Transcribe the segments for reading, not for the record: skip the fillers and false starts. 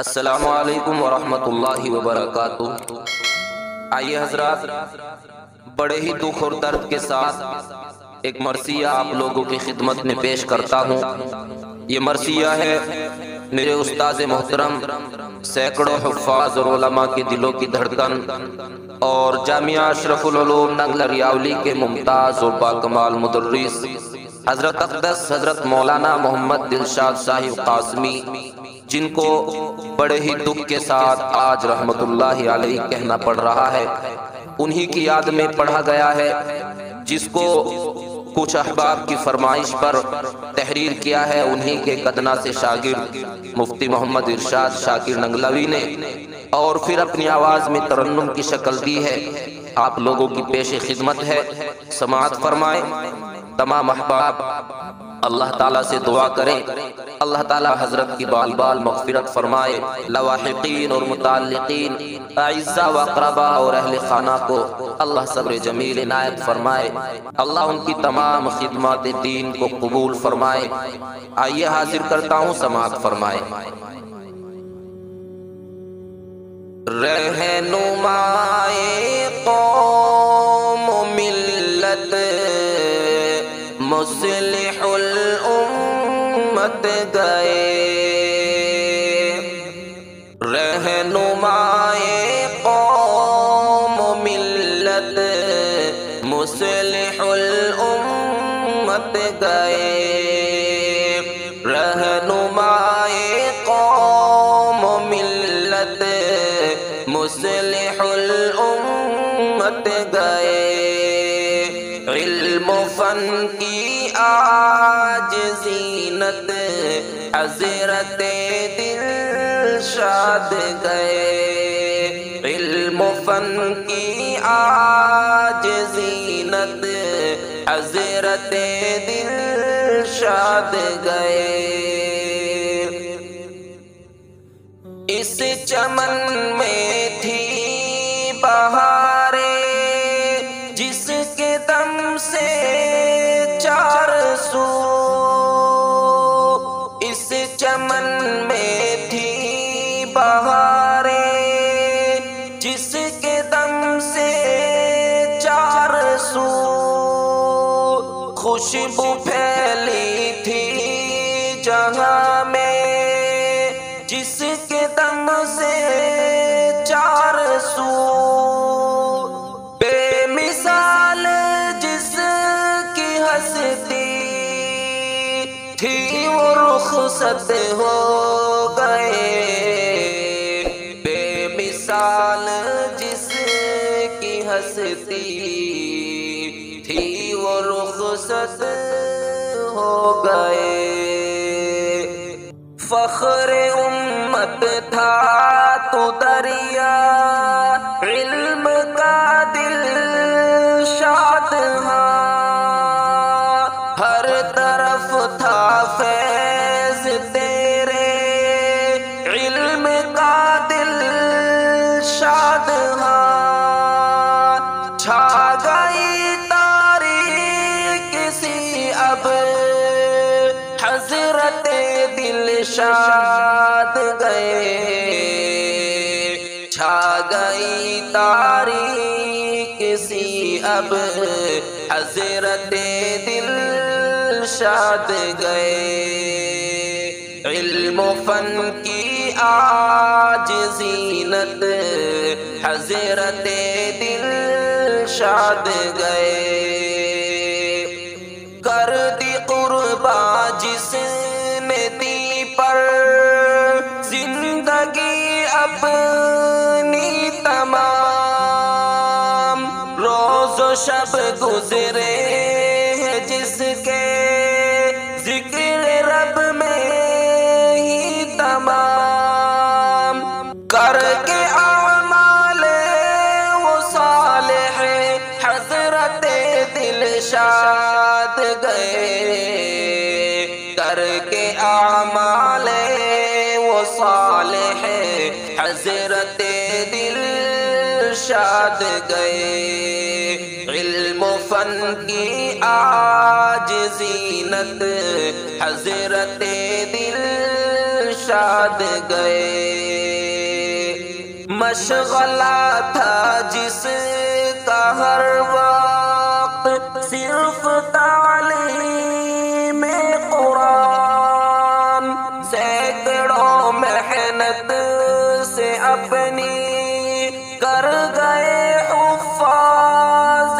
السلام علیکم ورحمۃ اللہ وبرکاتہ۔ آئیے حضرات، بڑے ہی دکھ اور درد کے ساتھ ایک مرثیہ آپ لوگوں کی خدمت میں پیش کرتا ہوں۔ یہ مرثیہ ہے میرے استاد محترم، سینکڑوں حفاظ اور علماء کے دلوں کی دھڑکن اور جامعہ اشرف العلوم نگل ریاولی کے ممتاز اور باکمال مدرس حضرت اقدس حضرت مولانا محمد دلشاد صاحب قاسمی، جن کو بڑے ہی دکھ کے ساتھ آج رحمت اللہ علیہ کہنا پڑ رہا ہے، انہی کی یاد میں پڑھا گیا ہے، جس کو کچھ احباب کی فرمائش پر تحریر کیا ہے انہی کے قدنہ سے شاگرد مفتی محمد ارشاد شاکر ننگلوی نے، اور پھر اپنی آواز میں ترنم کی شکل دی ہے، آپ لوگوں کی پیش خدمت ہے، سماعت فرمائیں۔ تمام احباب اللہ تعالیٰ سے دعا کریں، اللہ تعالیٰ حضرت کی بال بال مغفرت فرمائے، لواحقین اور متعلقین، اعزاء و اقرباء اور اہل خانہ کو اللہ صبر جمیل عنایت فرمائے، اللہ ان کی تمام خدمات دین کو قبول فرمائے۔ آئیے حاضر کرتا ہوں، سماعت فرمائے۔ رہنمائے قوم و ملت مصلح الامت گئے، رہنمائے قوم و ملت مصلح الامت گئے، رہنمائے قوم و ملت مصلح الامت گئے، علم و فن کی آج زینت حضرت دلشاد گئے، علم و فن کی آج زینت حضرت دلشاد گئے، اس چمن میں تھی بہاریں جس کے دم سے چار سو، اس چمن میں تھی بہاریں جس کے دم سے چار سو، خوشبو پھیلی تھی جہاں میں جس کے دم سے چار سو، بے مثال جس کی ہستی تھی وہ رخصت ہو گئے، بے مثال جس کی ہستی تھی وہ رخصت ہو گئے، فخر امت تھا تو دریا علم کا دل شاد، ہاں ہر طرف تھا فیض تیرے علم کا دل شاد، ہاں چھا گئی تاریخ سی اب حضرت دلشاد گئے، چھا گئی تاریخ سی اب حضرت دلشاد گئے، علم و فن کی آج زینت حضرت دلشاد گئے، کر دی قربا جس نے دی پر زندگی اپنی تمام، روز و شب گزرے ہیں جس کے ذکر رب میں ہی تمام، کر کے اعمال وہ صالح حضرت دلشاد گئے، کر کے اعمال وہ صالح حضرت دلشاد گئے، علم و فن کی آج زینت حضرت دلشاد گئے۔ مشغلہ تھا جس کا ہر وقت صرف تعلیم قرآن، سینکڑوں محنت سے اپنی کر گئے حفاظ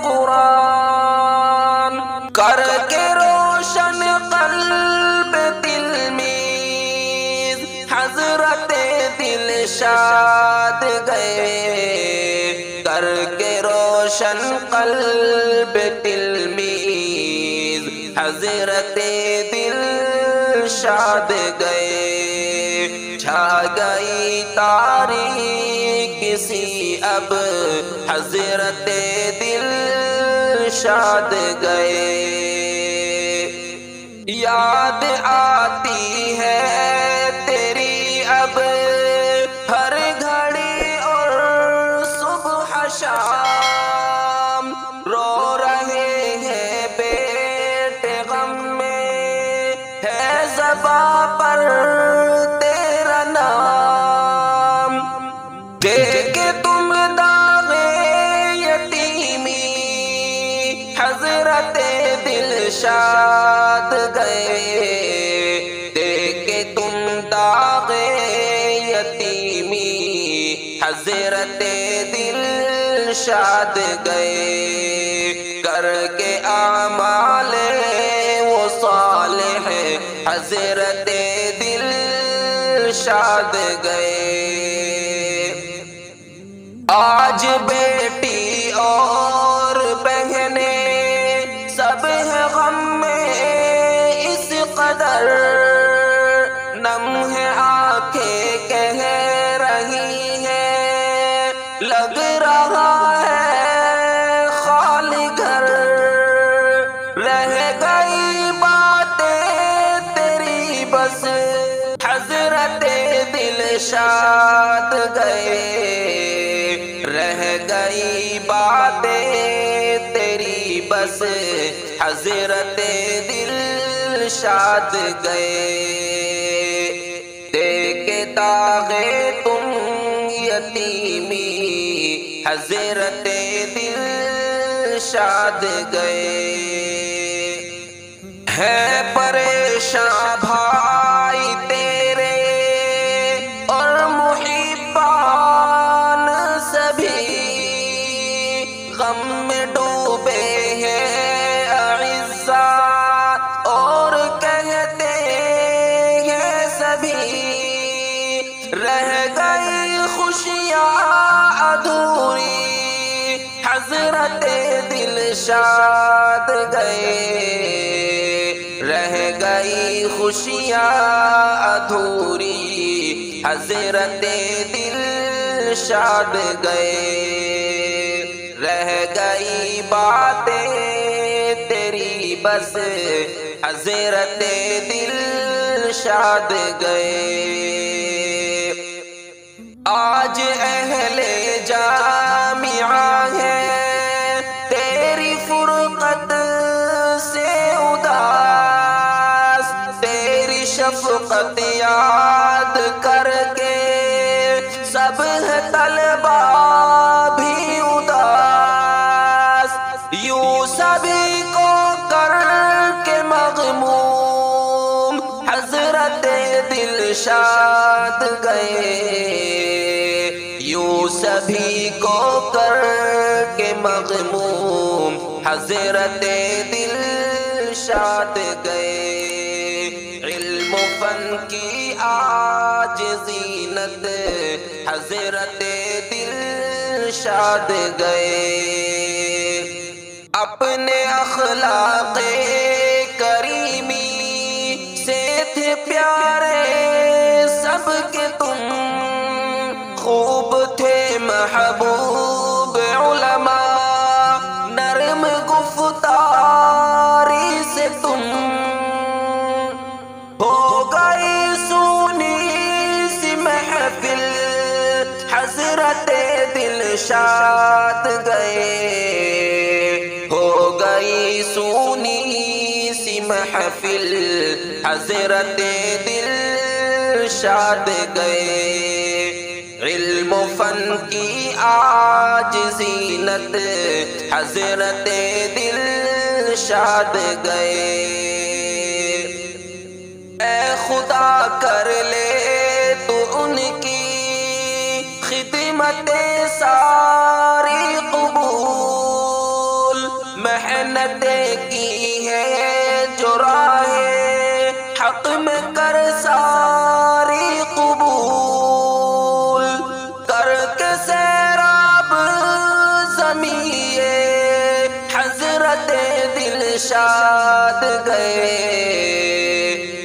قرآن، کر کے روشن قلب تلمیذ حضرت دلشاد گئے، کر کے روشن قلب تلمیذ حضرت دلشاد گئے، چھا گئی تاریخ سی اب حضرت دلشاد گئے، یاد آتی ہے تیری اب ہر گھڑی اور صبح شام، رو رہے ہیں بیٹے غم میں ہے زباں پر تیرا نام، دیکھ تم داغ یتیمی حضرت دلشاد گئے، دیکھ تم داغ یتیمی حضرت دلشاد گئے، کر کے اعمال وہ صالح حضرت دلشاد گئے، آج بیٹی اور بہنیں سب ہے غم میں اس قدر، نم ہے آنکھیں کہہ رہی ہیں لگ رہا ہے خالی گھر، رہ گئی باتیں تیری بس حضرت دلشاد گئے، رہ گئی باتیں تیری بس حضرت دلشاد گئے، دیکھ داغ تم یتیمی حضرت دلشاد گئے، ہے پریشاں بھائی تیرے اور محبان سبھی، غم میں ڈوبے ہیں اعزاء اور کہتے ہیں سبھی، رہ گئی خوشیاں ادھوری حضرت دلشاد گئے، رہ گئی خوشیاں ادھوری حضرت دلشاد گئے، رہ گئی باتیں تیری بس حضرت دلشاد گئے، آج اہل جامعہ ہے تیری فرقت سے اداس، تیری شفقت یاد کر کے سب ہے طلبہ بھی اداس، یوں سبھی کو کر کے مغموم حضرت دلشاد گئے، یوں سبھی کو کر کے مغموم حضرت دلشاد گئے، علم و فن کی آج زینت حضرت دلشاد گئے، اپنے اخلاق کریمی سے تھے پیارے سب کے تم، خوب تھے محبوب علماء نرم گفتاری سے تم، ہو گئی سونی سی محفل حضرت دلشاد گئے، ہو گئی سونی سی محفل حضرت دلشاد گئے، علم و کی آج زینت حضرت دلشاد گئے۔ اے خدا کر لے تو ان کی خدمت ساری قبول، محنتیں کی ہے جو راہ حق میں کر ساری قبول، کر کے سیراب زمین حضرت دلشاد گئے،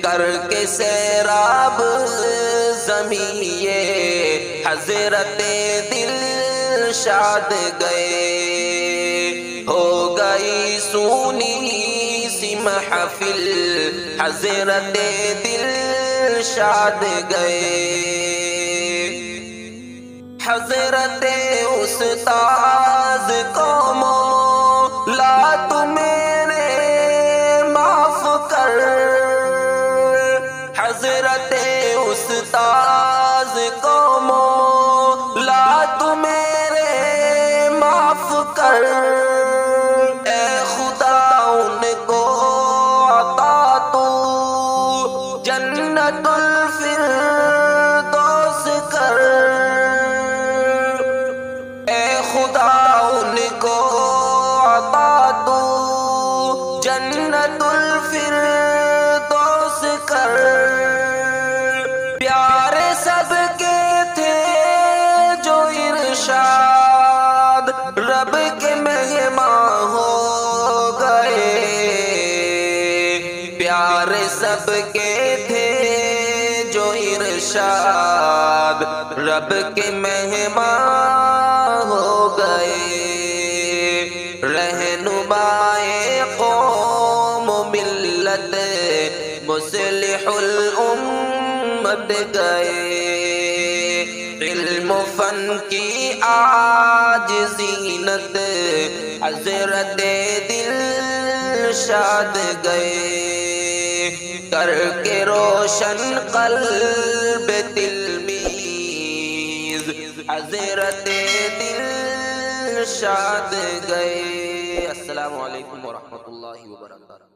کر کے سیراب زمین حضرت دلشاد گئے۔ ہو گئی سونی سی محفل حضرت دلشاد گئے، حضرت استاذ کو مولا تو میرے معاف کر، حضرت استاذ کو مولا تو میرے معاف کر، اے خدا ان کو عطا تو جنت الفردوس کر، اے خدا ان کو عطا تو جنت الفردوس کر۔ پیارے سب کے تھے جو ارشاد رب کے مہمان ہو گئے، پیارے سب کے تھے جو ارشاد رب کے مہمان ہو گئے، رہنمائے قوم و ملت مصلح الامت گئے، علم و فن کی آج زینت حضرت دلشاد گئے، کر کے روشن قلب تلمیذ حضرت دلشاد گئے۔ السلام علیکم ورحمۃ اللہ وبرکاتہ۔